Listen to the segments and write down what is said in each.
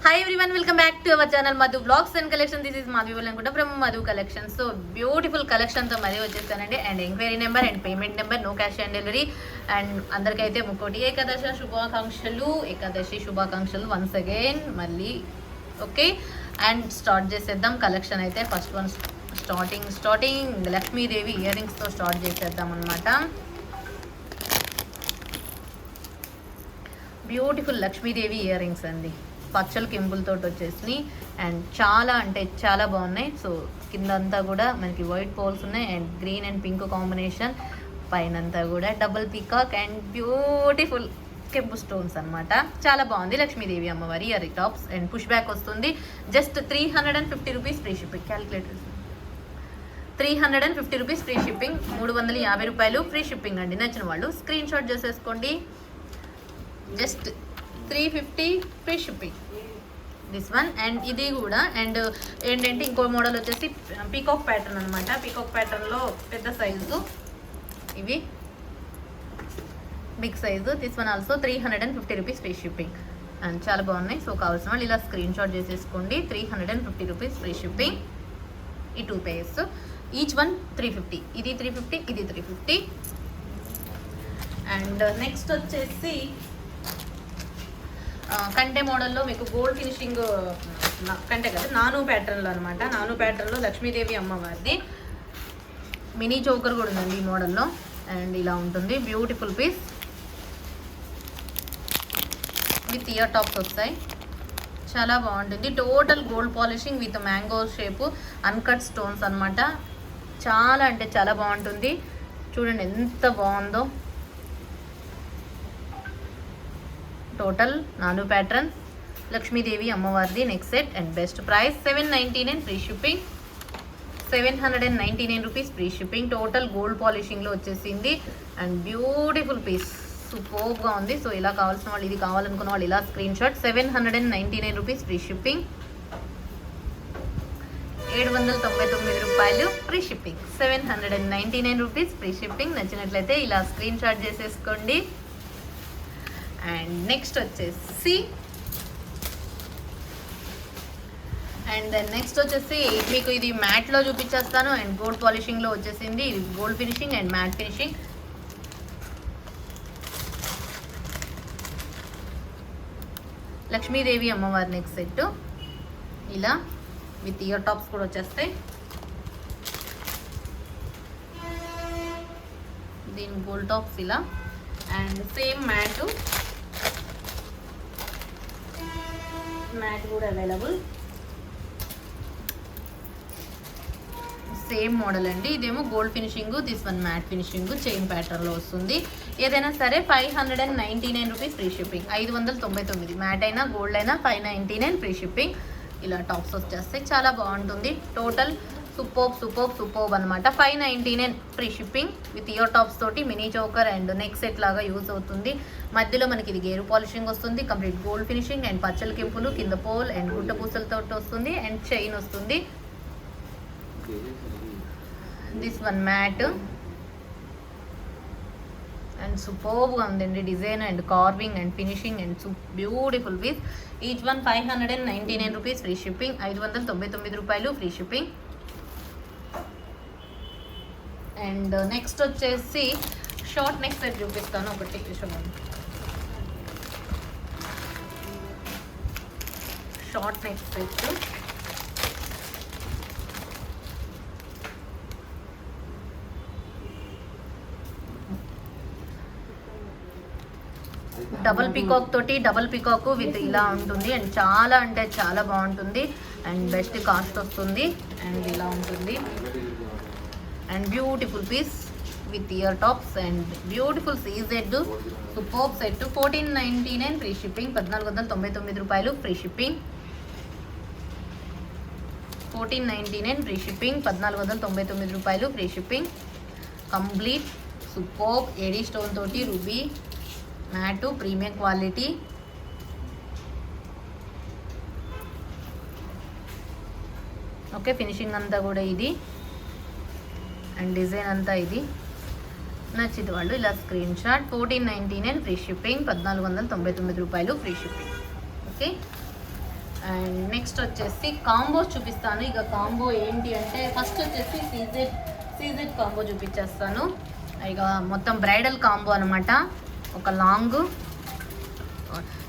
Hi everyone, welcome back to our channel Madhu blogs and collection. This is Madhavi అనుకుంటా from Madhu collection. So beautiful కలెక్షన్తో మరీ వచ్చేస్తానండి. And enquiry number and payment number, no cash on delivery. And అందరికైతే ముక్కోటి ఏకాదశి శుభాకాంక్షలు once again మళ్ళీ. Okay, and start చేసేద్దాం collection అయితే. First one starting Lakshmidevi ear రింగ్స్తో స్టార్ట్ చేసేద్దాం అనమాట. బ్యూటిఫుల్ లక్ష్మీదేవి ఇయర్ రింగ్స్ అండి, పచ్చల కెంపులతో వచ్చేసి. అండ్ చాలా అంటే చాలా బాగున్నాయి. సో కిందంతా కూడా మనకి వైట్ పోల్స్ ఉన్నాయి and green and pink combination. పైనంతా కూడా డబుల్ పీకాక్ అండ్ బ్యూటిఫుల్ కెంపు స్టోన్స్ అనమాట. చాలా బాగుంది లక్ష్మీదేవి అమ్మవారి ear tops. And push back వస్తుంది. Just 350 rupees free shipping. Calculator 350 rupees free shipping, 350 రూపాయలు ఫ్రీ షిప్పింగ్ అండి. నచ్చిన వాళ్ళు స్క్రీన్ షాట్ చేసేసుకోండి. Just 350 free shipping this one. And ఇది కూడా అండ్ ఏంటంటే ఇంకో మోడల్ వచ్చేసి పీకాక్ ప్యాటర్న్ అనమాట. పీకాక్ ప్యాటర్న్లో పెద్ద సైజు, ఇవి big size. This one also 350 rupees free shipping. And చాలా బాగున్నాయి. సో కావాల్సిన వాళ్ళు ఇలా స్క్రీన్ షాట్ చేసేసుకోండి. 350 రూపీస్ ఫ్రీ షిప్పింగ్. ఈ 2 పేర్స్, ఈచ్ వన్ 350. ఇది 350, ఇది 350. అండ్ నెక్స్ట్ వచ్చేసి కంటే మోడల్లో మీకు గోల్డ్ ఫినిషింగ్ కంటే కదా, నాను ప్యాటర్న్లో అనమాట. నాను ప్యాటర్న్లో లక్ష్మీదేవి అమ్మవారిది మినీ చోకర్ కూడా ఉందండి ఈ మోడల్లో. అండ్ ఇలా ఉంటుంది beautiful piece. With ear tops వస్తాయి. చాలా బాగుంటుంది. Total gold polishing with mango shape, uncut stones అనమాట. చాలా అంటే చాలా బాగుంటుంది. చూడండి ఎంత బాగుందో. టోటల్ నాను ప్యాటర్న్ లక్ష్మీదేవి అమ్మవారిది next set. And best price 799 free shipping. 799 rupees free shipping. Total gold పాలిషింగ్లో వచ్చేసింది. అండ్ బ్యూటిఫుల్ పీస్, సూపర్గా ఉంది. సో ఇలా కావాల్సిన వాళ్ళు, ఇది కావాలనుకున్న వాళ్ళు ఇలా screen shot. 799 rupees free shipping. 799 రూపాయలు free shipping. 799 rupees free shipping. నచ్చినట్లయితే ఇలా స్క్రీన్ షాట్ చేసేసుకోండి. అండ్ నెక్స్ట్ వచ్చేసి మీకు ఇది మ్యాట్లో చూపించేస్తాను. అండ్ గోల్డ్ పాలిషింగ్లో వచ్చేసింది. ఇది gold finishing and matte finishing. Lakshmidevi అమ్మవారి నెక్స్ట్ సెట్ ఇలా విత్ ఇయర్ టాప్స్ కూడా వచ్చేస్తాయి. దీని గోల్డ్ టాప్స్ ఇలా. అండ్ సేమ్ మ్యాట్ కూడా అవైలబుల్. సేమ్ మోడల్ అండి. ఇదేమో gold finishing, this one matte finishing, chain ప్యాటర్న్లో వస్తుంది. ఏదైనా సరే 599 రూపీస్ ఫ్రీ షిప్పింగ్. 599. మ్యాట్ అయినా గోల్డ్ అయినా 599 ఫ్రీ షిప్పింగ్. ఇలా టాప్స్ వచ్చేస్తాయి. చాలా బాగుంటుంది. టోటల్ సూపర్బ్ అనమాట. 599 free shipping with ear tops తోటి mini choker and neck set లాగా యూజ్ అవుతుంది. మధ్యలో మనకి ఇది గేరు పాలిషింగ్ వస్తుంది. కంప్లీట్ గోల్డ్ ఫినిషింగ్ అండ్ పచ్చల కెంపులు, కింద పోల్ అండ్ గుట్ట పూసలతో వస్తుంది. అండ్ చైన్ వస్తుంది. దిస్ వన్ మ్యాట్ అండ్ సూపర్గా ఉందండి. Design and carving and finishing and beautiful piece. Each one 599 rupees free shipping. 599 రూపాయలు ఫ్రీ షిప్పింగ్. అండ్ నెక్స్ట్ వచ్చేసి షార్ట్ నెక్ సెట్ చూపిస్తాను ఒకటి. Short neck set double peacock తోటి, double peacock with ఇలా ఉంటుంది. And చాలా అంటే చాలా బాగుంటుంది. అండ్ బెస్ట్ కాస్ట్ వస్తుంది. అండ్ ఇలా ఉంటుంది. And beautiful piece with ear tops and beautiful CZ superb set. 1499 free shipping. 1499 రూపాయలు ఫ్రీ షిప్పింగ్. 1499 free shipping. 1499 రూపాయలు free shipping. Complete superb AD stone తోటి ruby matte, premium quality. Okay, finishing అంతా కూడా ఇది and design అంతా ఇది. నచ్చింది వాళ్ళు ఇలా స్క్రీన్ షాట్. 1499 free shipping. 1499 రూపాయలు free shipping. Okay, and next వచ్చేసి కాంబో చూపిస్తాను. ఇక కాంబో ఏంటి అంటే ఫస్ట్ వచ్చేసి సీజెడ్ కాంబో చూపించేస్తాను. ఇక మొత్తం బ్రైడల్ కాంబో అనమాట. ఒక లాంగ్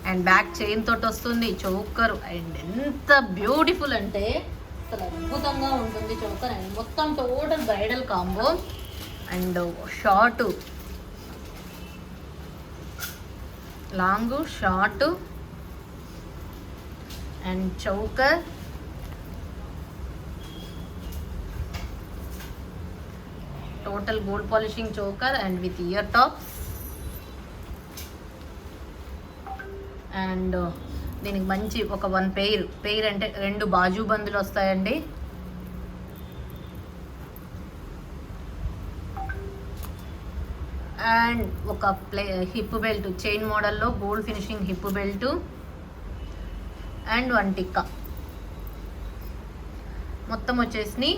అండ్ బ్యాక్ చైన్ తోటి వస్తుంది, చౌకర్ అండ్ ఎంత బ్యూటిఫుల్ అంటే అసలు అద్భుతంగా ఉంటుంది చౌకర్. అండ్ మొత్తం total bridal combo and short long short and choker total gold polishing choker and with ear tops. And దీనికి మంచి ఒక పెయిర్ అంటే 2 బాజు బందులు వస్తాయండి. అండ్ ఒక హిప్ బెల్ట్ చైన్ మోడల్లో gold finishing hip belt and 1 tikka. మొత్తం వచ్చేసి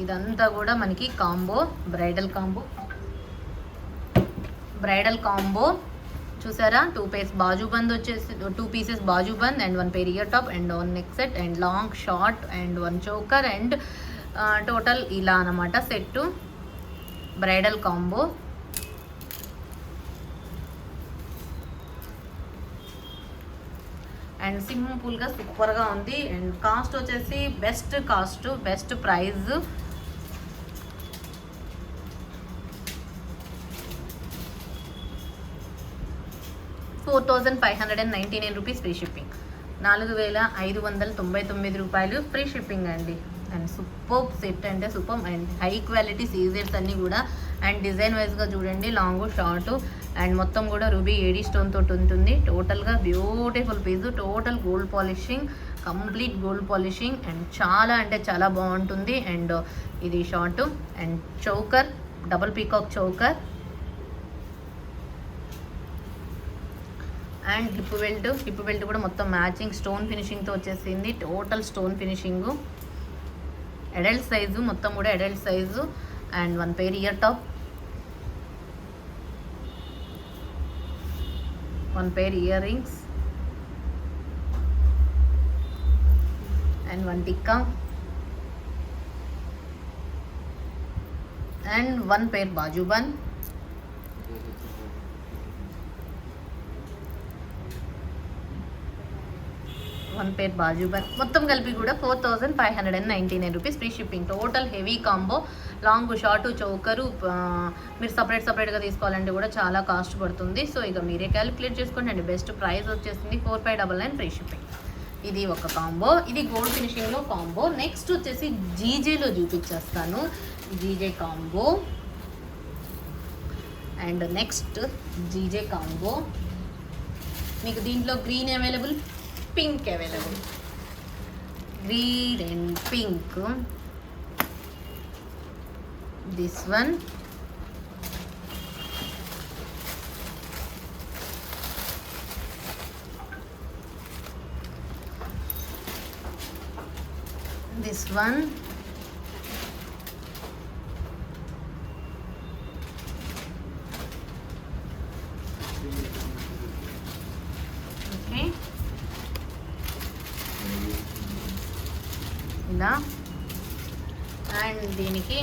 ఇదంతా కూడా మనకి కాంబో బ్రైడల్ కాంబో చూసారా. 2 పీస్ బాజు బంద్ వచ్చేసి 2 pieces bajuband and 1 pair ear top and 1 neck set and long short and 1 choker and total ఇలా అనమాట సెట్ బ్రైడల్ కాంబో. అండ్ సింపుల్గా సూపర్గా ఉంది. అండ్ కాస్ట్ వచ్చేసి best price 4599 rupees free shipping. 4599 రూపాయలు free shipping అండి. అండ్ సూపర్ సెట్ అంటే super and high quality సీజర్స్ అన్నీ కూడా. అండ్ డిజైన్ వైజ్గా చూడండి లాంగ్ షార్ట్ అండ్ మొత్తం కూడా రూబీ ఏడీ స్టోన్ తోటి ఉంటుంది. టోటల్గా beautiful piece, total gold polishing, complete gold polishing and చాలా అంటే చాలా బాగుంటుంది. అండ్ ఇది short and choker double peacock choker and hip belt కూడా మొత్తం మ్యాచింగ్ స్టోన్ ఫినిషింగ్తో వచ్చేసింది. Total stone finishing adult size, మొత్తం కూడా adult size and 1 pair ear top, 1 pair earrings and 1 tikka and 1 pair bajuband. మొత్తం కలిపి కూడా 4599 rupees free shipping. Total heavy combo long short choker మీరు సపరేట్గా తీసుకోవాలంటే కూడా చాలా కాస్ట్ పడుతుంది. సో ఇక మీరే క్యాలిక్యులేట్ చేసుకోండి. అండి బెస్ట్ ప్రైస్ వచ్చేసింది 4599 ఫ్రీ షిప్పింగ్. ఇది ఒక కాంబో, ఇది గోల్డ్ ఫినిషింగ్లో కాంబో. నెక్స్ట్ వచ్చేసి జీజేలో చూపించేస్తాను. GJ combo and next GJ combo మీకు దీంట్లో green available, pink available. Green and pink. This one this one okay ఇలా అండ్ దీనికి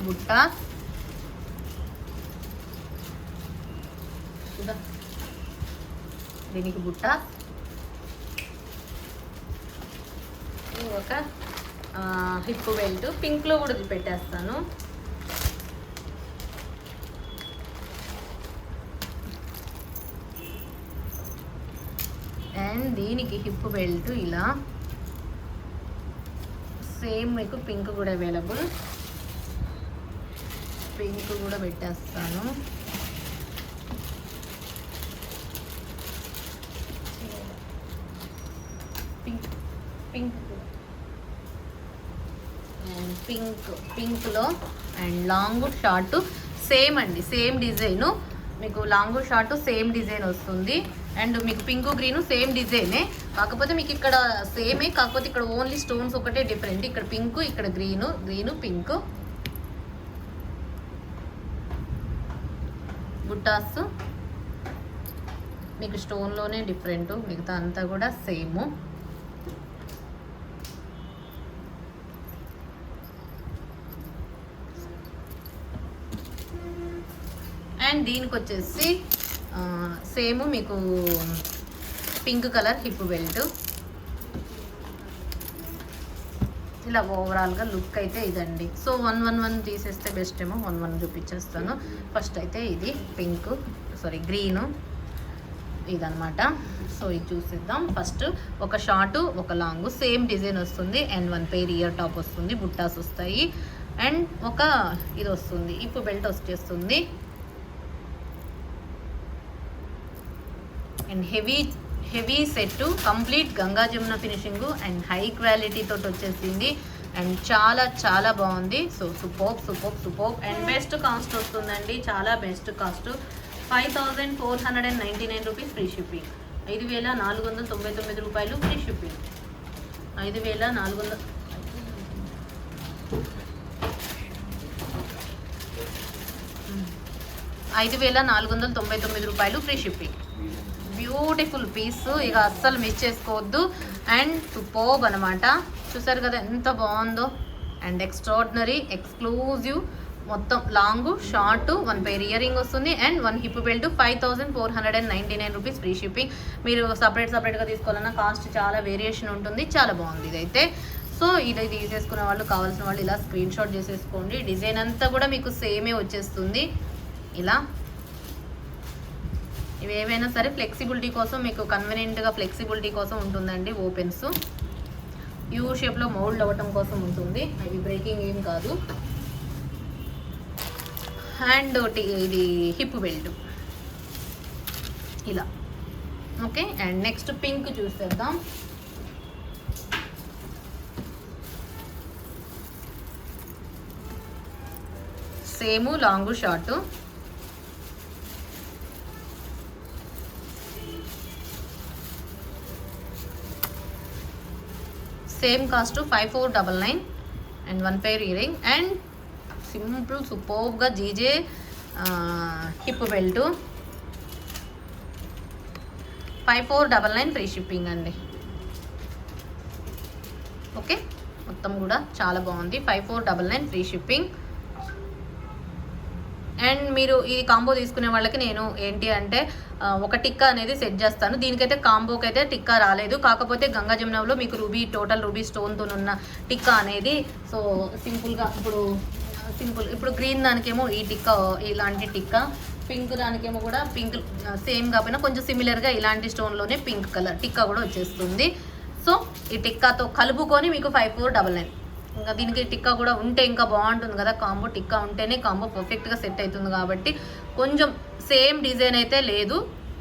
బుట్ట ఒక హిప్ బెల్ట్ పింక్లో కూడా పెట్టేస్తాను. అండ్ దీనికి హిప్ బెల్ట్ ఇలా సేమ్ మీకు పింక్ కూడా అవైలబుల్, పింక్ కూడా పెట్టేస్తాను. పింక్లో అండ్ లాంగ్ షార్ట్ సేమ్ అండి, సేమ్ డిజైను మీకు లాంగ్ షార్ట్ సేమ్ డిజైన్ వస్తుంది. అండ్ మీకు పింక్ గ్రీను సేమ్ డిజైనే, కాకపోతే మీకు ఇక్కడ సేమే, కాకపోతే ఇక్కడ ఓన్లీ స్టోన్స్ ఒకటే డిఫరెంట్. ఇక్కడ పింక్, ఇక్కడ గ్రీను పింక్. బుట్టాస్ మీకు స్టోన్లోనే డిఫరెంట్, మిగతా అంతా కూడా సేము. అండ్ దీనికి వచ్చేసి సేమ్ మీకు పింక్ కలర్ హిప్ బెల్ట్. ఇలా ఓవరాల్గా లుక్ అయితే ఇదండి. సో 111 తీసేస్తే బెస్ట్ ఏమో, 11 చూపించేస్తాను. ఫస్ట్ అయితే ఇది పింక్ గ్రీను ఇదనమాట. సో ఇది చూసిద్దాం. ఫస్ట్ ఒక షార్ట్ ఒక లాంగ్ సేమ్ డిజైన్ వస్తుంది అండ్ 1 పెయిర్ ఇయర్ టాప్ వస్తుంది, బుట్టాస్ వస్తాయి అండ్ ఒక ఇది వస్తుంది హిప్ బెల్ట్ వచ్చేస్తుంది and heavy set complete Ganga Jamuna finishing and high quality తోటి వచ్చేసింది అండ్ చాలా చాలా బాగుంది. So super and best cost వస్తుందండి, చాలా best cost. 5499 rupees free shipping. 5499 రూపాయలు ఫ్రీ షిప్పింగ్. 5499 రూపాయలు ఫ్రీ షిప్పింగ్. బ్యూటిఫుల్ పీస్, ఇక అస్సలు మిస్ చేసుకోవద్దు అండ్ సూపర్బ్ అనమాట. చూసారు కదా ఎంత బాగుందో అండ్ ఎక్స్ట్రాడినరీ ఎక్స్క్లూజివ్. మొత్తం long short 1 pair earring వస్తుంది and 1 hip belt. 5499 rupees free shipping. మీరు సపరేట్గా తీసుకోవాలన్నా కాస్ట్ చాలా వేరియేషన్ ఉంటుంది. చాలా బాగుంది ఇదైతే. సో ఇది తీసేసుకునే వాళ్ళు కావాల్సిన వాళ్ళు ఇలా స్క్రీన్ షాట్ చేసేసుకోండి. డిజైన్ అంతా కూడా మీకు సేమే వచ్చేస్తుంది. ఇలా ఇవి ఏవైనా సరే ఫ్లెక్సిబిలిటీ కోసం మీకు కన్వీనియంట్గా ఫ్లెక్సిబిలిటీ కోసం ఉంటుందండి. ఓపెన్స్ యూ షేప్లో మౌల్డ్ అవ్వటం కోసం ఉంటుంది. అవి బ్రేకింగ్ ఏం కాదు. అండ్ ఇది హిప్ బెల్ట్ ఇలా. ఓకే అండ్ నెక్స్ట్ పింక్ చూసేద్దాం. Same long short same cost 5499 and 1 pair earring and simple సూపర్గా GJ hip belt. 5499 free shipping అండి. ఓకే మొత్తం కూడా చాలా బాగుంది. 5499 ఫ్రీ షిప్పింగ్. అండ్ మీరు ఈ కాంబో తీసుకునే వాళ్ళకి నేను ఏంటి అంటే ఒక టిక్కా అనేది సెట్ చేస్తాను. దీనికైతే కాంబోకి అయితే టిక్కా రాలేదు, కాకపోతే గంగా జమునలో మీకు టోటల్ రూబీ స్టోన్తో ఉన్న టిక్కా అనేది. సో సింపుల్గా ఇప్పుడు గ్రీన్ దానికేమో ఈ టిక్కా, ఇలాంటి టిక్కా. పింక్ దానికేమో కూడా పింక్ సేమ్ కాకపోయినా కొంచెం సిమిలర్గా ఇలాంటి స్టోన్లోనే పింక్ కలర్ టిక్కా కూడా వచ్చేస్తుంది. సో ఈ టిక్కాతో కలుపుకొని మీకు 5499. ఇంకా దీనికి టిక్కా కూడా ఉంటే ఇంకా బాగుంటుంది కదా. కాంబో టిక్కా ఉంటేనే కాంబో పర్ఫెక్ట్గా సెట్ అవుతుంది. కాబట్టి కొంచెం సేమ్ డిజైన్ అయితే లేదు,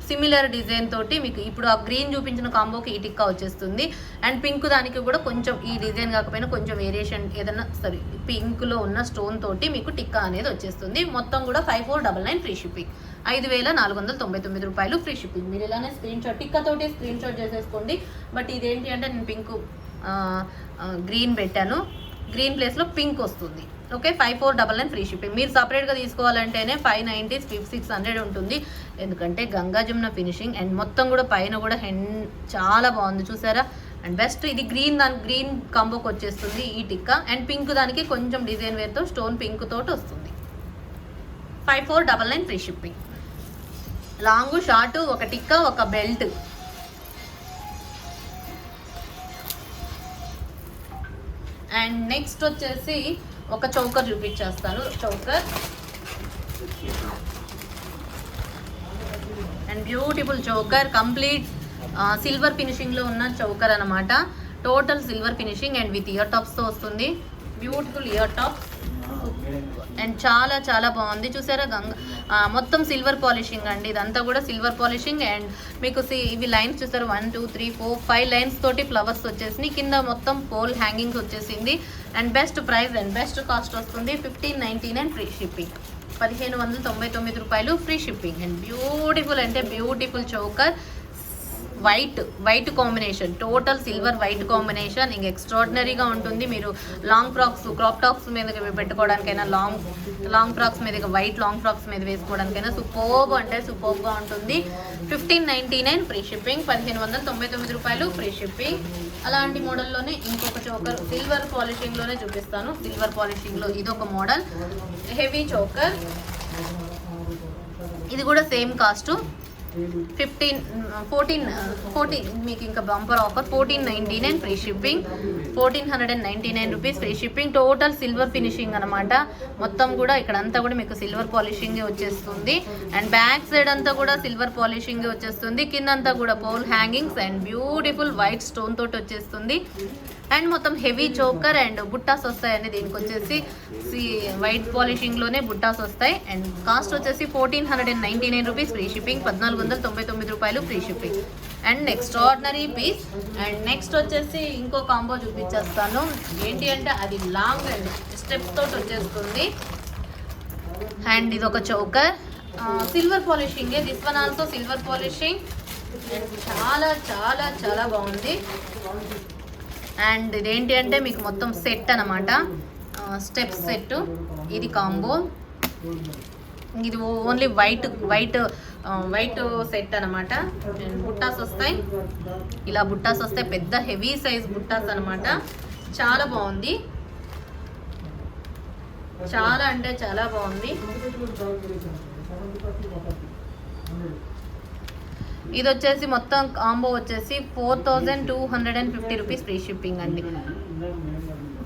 సిమిలర్ డిజైన్ తోటి మీకు ఇప్పుడు ఆ గ్రీన్ చూపించిన కాంబోకి ఈ టిక్కా వచ్చేస్తుంది. అండ్ పింక్ దానికి కూడా కొంచెం ఈ డిజైన్ కాకపోయినా కొంచెం వేరియేషన్ ఏదైనా సరే పింక్లో ఉన్న స్టోన్ తోటి మీకు టిక్కా అనేది వచ్చేస్తుంది. మొత్తం కూడా 5499 ఫ్రీ షిప్పింగ్. 5499 రూపాయలు ఫ్రీ షిప్పింగ్. మీరు ఇలానే స్క్రీన్ షాట్ టిక్కా తోటి స్క్రీన్ షాట్ చేసేసుకోండి. బట్ ఇదేంటి అంటే నేను పింక్ గ్రీన్ పెట్టాను, గ్రీన్ ప్లేస్లో పింక్ వస్తుంది. Okay 5499 free shipping. మీరు సపరేట్గా తీసుకోవాలంటేనే 590 600 ఉంటుంది. ఎందుకంటే గంగా జమున ఫినిషింగ్ అండ్ మొత్తం కూడా పైన కూడా చాలా బాగుంది చూసారా. అండ్ బెస్ట్ ఇది గ్రీన్ కాంబోకి వచ్చేస్తుంది ఈ టిక్కా. అండ్ పింక్ దానికి కొంచెం డిజైన్ వేర్తో స్టోన్ పింక్ తోటి వస్తుంది. 5499 ఫ్రీ షిప్పింగ్. లాంగ్ షార్ట్ ఒక టిక్కా ఒక బెల్ట్. అండ్ నెక్స్ట్ వచ్చేసి ఒక చౌకర్ చూపించేస్తాను. Choker and beautiful choker, complete silver ఫినిషింగ్లో ఉన్న చౌకర్ అనమాట. Total silver finishing and with ear టాప్స్తో వస్తుంది. బ్యూటిఫుల్ ఇయర్ టాప్స్ అండ్ చాలా చాలా బాగుంది చూసారా. మొత్తం సిల్వర్ పాలిషింగ్ అండి, ఇదంతా కూడా సిల్వర్ పాలిషింగ్. అండ్ మీకు ఇవి లైన్స్ చూసారు 1 2 3 4 5 లైన్స్ తోటి ఫ్లవర్స్ వచ్చేసి కింద మొత్తం పోల్ హ్యాంగింగ్స్ వచ్చేసింది. And best price and best cost వస్తుంది 1599 ఫ్రీ షిప్పింగ్. 1599 రూపాయలు ఫ్రీ షిప్పింగ్. అండ్ బ్యూటిఫుల్ అంటే beautiful choker, white combination, total silver white combination. ఇంక ఎక్స్ట్రాడినరీగా ఉంటుంది. మీరు లాంగ్ ఫ్రాక్స్ క్రాప్ టాప్స్ మీద పెట్టుకోవడానికైనా, లాంగ్ ఫ్రాక్స్ మీద వైట్ లాంగ్ ఫ్రాక్స్ మీద వేసుకోవడానికైనా సూపర్బ్ అంటే సూపర్బ్గా ఉంటుంది. 1599 ఫ్రీ షిప్పింగ్. 1599 రూపాయలు ఫ్రీ షిప్పింగ్. అలాంటి మోడల్లోనే ఇంకొక చోకర్ సిల్వర్ పాలిషింగ్లోనే చూపిస్తాను. సిల్వర్ పాలిషింగ్లో ఇదొక మోడల్ హెవీ చోకర్. ఇది కూడా సేమ్ కాస్ట్ 14 మీకు ఇంకా bumper offer 1499 free shipping, 1499 rupees free shipping. Total silver finishing అనమాట. మొత్తం కూడా ఇక్కడ అంతా కూడా మీకు సిల్వర్ పాలిషింగ్ వచ్చేస్తుంది. అండ్ బ్యాక్ సైడ్ అంతా కూడా సిల్వర్ పాలిషింగ్ వచ్చేస్తుంది. కింద అంతా కూడా pearl hangings and beautiful white stone తోటి వచ్చేస్తుంది. అండ్ మొత్తం హెవీ చోకర్ అండ్ బుట్టాస్ వస్తాయండి. దీనికి వచ్చేసి వైట్ పాలిషింగ్లోనే బుట్టాస్ వస్తాయి. అండ్ కాస్ట్ వచ్చేసి 1499 రూపీస్ ఫ్రీ షిప్పింగ్, 1499 రూపాయలు free shipping. And next ordinary piece. And next వచ్చేసి ఇంకో కాంబో చూపించేస్తాను. ఏంటి అంటే అది లాంగ్ అండ్ స్టెప్స్ తోటి వచ్చేస్తుంది. అండ్ ఇది ఒక చోకర్, సిల్వర్ పాలిషింగే. This one also silver polishing. And చాలా చాలా చాలా బాగుంది. అండ్ ఇదేంటి అంటే మీకు మొత్తం సెట్ అనమాట, స్టెప్స్ సెట్. ఇది కాంబో. ఇది ఓన్లీ వైట్ సెట్ అనమాట. అండ్ బుట్టాస్ వస్తాయి, ఇలా బుట్టాస్ వస్తాయి. పెద్ద హెవీ సైజ్ బుట్టాస్ అనమాట. చాలా బాగుంది, చాలా అంటే చాలా బాగుంది. ఇది వచ్చేసి మొత్తం కాంబో వచ్చేసి 4250 రూపీస్ ఫ్రీ షిప్పింగ్ అండి.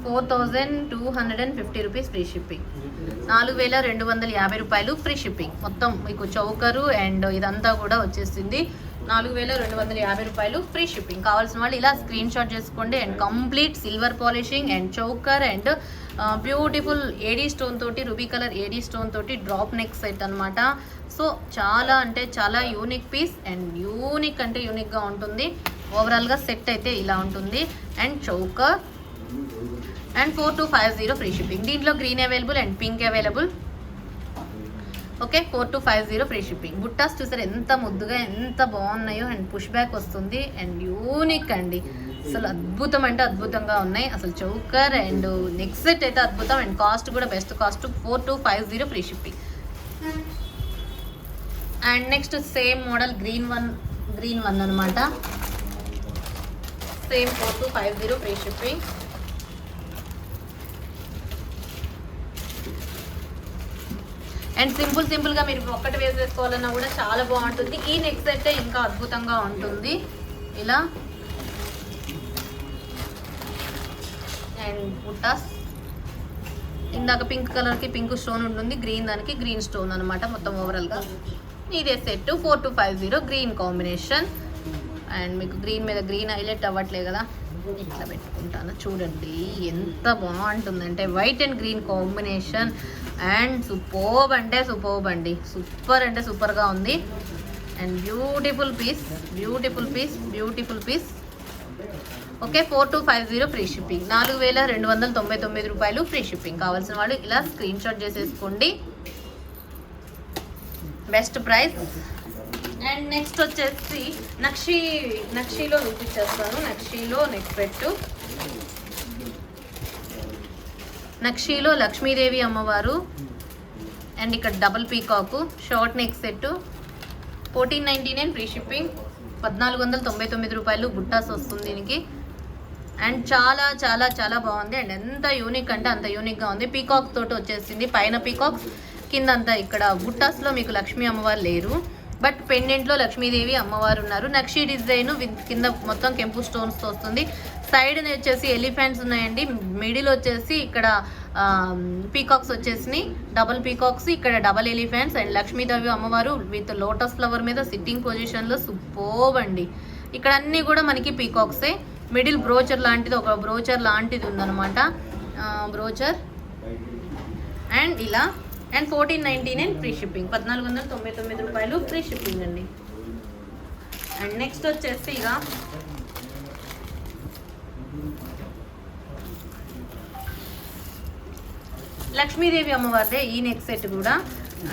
4250 రూపీస్ ఫ్రీ షిప్పింగ్, 4250 రూపాయలు ఫ్రీ షిప్పింగ్. మొత్తం మీకు చౌకరు అండ్ ఇదంతా కూడా వచ్చేసింది 4250 రూపాయలు ఫ్రీ షిప్పింగ్. కావాల్సిన వాళ్ళు ఇలా స్క్రీన్ షాట్ చేసుకోండి. And complete silver polishing and choker and beautiful AD stone తోటి, రూబీ కలర్ ఏడీ స్టోన్ తోటి డ్రాప్ నెక్ సెట్ అనమాట. సో చాలా అంటే చాలా యూనిక్ పీస్. అండ్ యూనిక్ అంటే యూనిక్గా ఉంటుంది. ఓవరాల్గా సెట్ అయితే ఇలా ఉంటుంది. And choker and 4250 free shipping. దీంట్లో green available and pink available. Okay, 4250 free shipping. బుట్టాస్ చూసారు ఎంత ముద్దుగా ఎంత బాగున్నాయో. అండ్ పుష్ బ్యాక్ వస్తుంది. అండ్ యూనిక్ అండి, అసలు అద్భుతం అంటే అద్భుతంగా ఉన్నాయి. అసలు చౌకర్ అండ్ నెక్ సెట్ అయితే అద్భుతం. అండ్ కాస్ట్ కూడా best cost, 4250 free shipping. And next same model green one అనమాట. Same 4250 free shipping. అండ్ సింపుల్గా మీరు ఒక్కటి వేసేసుకోవాలన్నా కూడా చాలా బాగుంటుంది. ఈ నెక్ సెట్ ఇంకా అద్భుతంగా ఉంటుంది ఇలా. అండ్ బుట్టాస్ ఇందాక పింక్ కలర్కి పింక్ స్టోన్ ఉంటుంది, గ్రీన్ దానికి గ్రీన్ స్టోన్ అనమాట. మొత్తం ఓవరాల్గా ఇదే సెట్ 4250 గ్రీన్ కాంబినేషన్. అండ్ మీకు గ్రీన్ మీద గ్రీన్ హైలైట్ అవ్వట్లేదు కదా, ఇట్లా పెట్టుకుంటాను చూడండి ఎంత బాగుంటుందంటే. White and green combination and superb అంటే సూపర్బ్ అండి, సూపర్ అంటే సూపర్గా ఉంది. And beautiful piece. Okay, 4250 free shipping, 4299 రూపాయలు ఫ్రీ షిప్పింగ్. కావాల్సిన వాళ్ళు ఇలా స్క్రీన్ షాట్ చేసేసుకోండి, బెస్ట్ ప్రైస్. అండ్ నెక్స్ట్ వచ్చేసి నక్షీలో చూపించేస్తాను. నక్షీలో నెక్ పెట్టు, నక్షీలో లక్ష్మీదేవి అమ్మవారు. అండ్ ఇక్కడ double పీకాకు short neck set, 1499 free shipping, 1499 రూపాయలు. బుట్టాస్ వస్తుంది దీనికి. అండ్ చాలా చాలా చాలా బాగుంది. అండ్ ఎంత యూనిక్ అంటే అంత యూనిక్గా ఉంది. పీకాక్ తోటి వచ్చేసింది, పైన పీకాక్స్, కింద అంతా ఇక్కడ బుట్టాస్లో మీకు లక్ష్మీ అమ్మవారు లేరు, బట్ పెండెంట్లో లక్ష్మీదేవి అమ్మవారు ఉన్నారు. నక్షీ డిజైన్ కింద మొత్తం కెంపు స్టోన్స్తో వస్తుంది. సైడ్ వచ్చేసి ఎలిఫెంట్స్ ఉన్నాయండి. మిడిల్ వచ్చేసి ఇక్కడ పీకాక్స్ వచ్చేసినాయి, డబల్ పీకాక్స్, ఇక్కడ డబల్ ఎలిఫెంట్స్. అండ్ లక్ష్మీదేవి అమ్మవారు విత్ లోటస్ ఫ్లవర్ మీద సిట్టింగ్ పొజిషన్లో సూపర్బ్ అండి. ఇక్కడ అన్నీ కూడా మనకి పీకాక్సే. మిడిల్ బ్రోచర్ లాంటిది, ఒక బ్రోచర్ లాంటిది ఉందన్నమాట, బ్రోచర్. అండ్ ఇలా. అండ్ 1499 ఫ్రీ షిప్పింగ్, 1499 రూపాయలు ఫ్రీ షిప్పింగ్ అండి. అండ్ నెక్స్ట్ వచ్చేసి ఇక లక్ష్మీదేవి అమ్మవారిదే ఈ నెక్ సెట్ కూడా.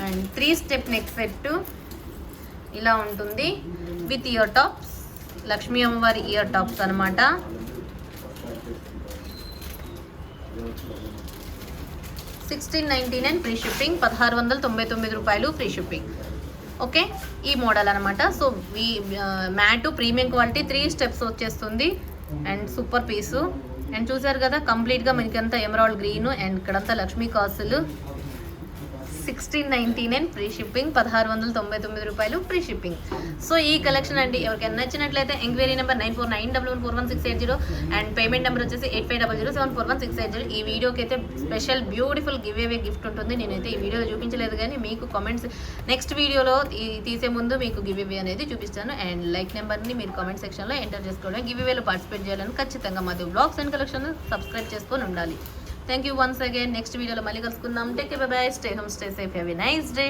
అండ్ 3 స్టెప్ నెక్ సెట్ ఇలా ఉంటుంది విత్ ఇయర్ టాప్స్. లక్ష్మీ అమ్మవారి ఇయర్ టాప్స్ అనమాట. $1699 ఫ్రీ షిప్పింగ్, 1699 రూపాయలు ఫ్రీ షిప్పింగ్. ఓకే, ఈ మోడల్ అనమాట. సో ఈ మ్యాటు ప్రీమియం క్వాలిటీ, 3 స్టెప్స్ వచ్చేస్తుంది. And super piece. అండ్ చూసారు కదా కంప్లీట్గా మనకంతా ఎమరాల్డ్ గ్రీను. అండ్ ఇక్కడంతా లక్ష్మీ కాసులు, 1699 ఫ్రీ షిప్పింగ్, 1699 రూపాయలు ఫ్రీ షిప్పింగ్. సో ఈ కలెక్షన్ అండి. ఎవరికైనా నచ్చినట్లయితే enquiry number 9491114680 and payment number వచ్చేసి 8500741680. ఈ వీడియోకి అయితే special beautiful give away gift ఉంటుంది. నేనైతే ఈ వీడియోలో చూపించలేదు కానీ మీకు కామెంట్స్ నెక్స్ట్ వీడియోలో తీసే ముందు మీకు గివ్ అవే అనేది చూపిస్తాను. అండ్ లైక్ నెంబర్ని మీరు కామెంట్ సెక్షన్లో ఎంటర్ చేసుకోవడం, గివ్ అవేలో పార్టిసిపేట్ చేయాలని ఖచ్చితంగా Madhu blogs and collection subscribe చేసుకొని ఉండాలి. Thank you once again. Next వీడియోలో మళ్ళీ కలుసుకుందాం. Take care, bye bye, stay home, stay safe, have a nice day.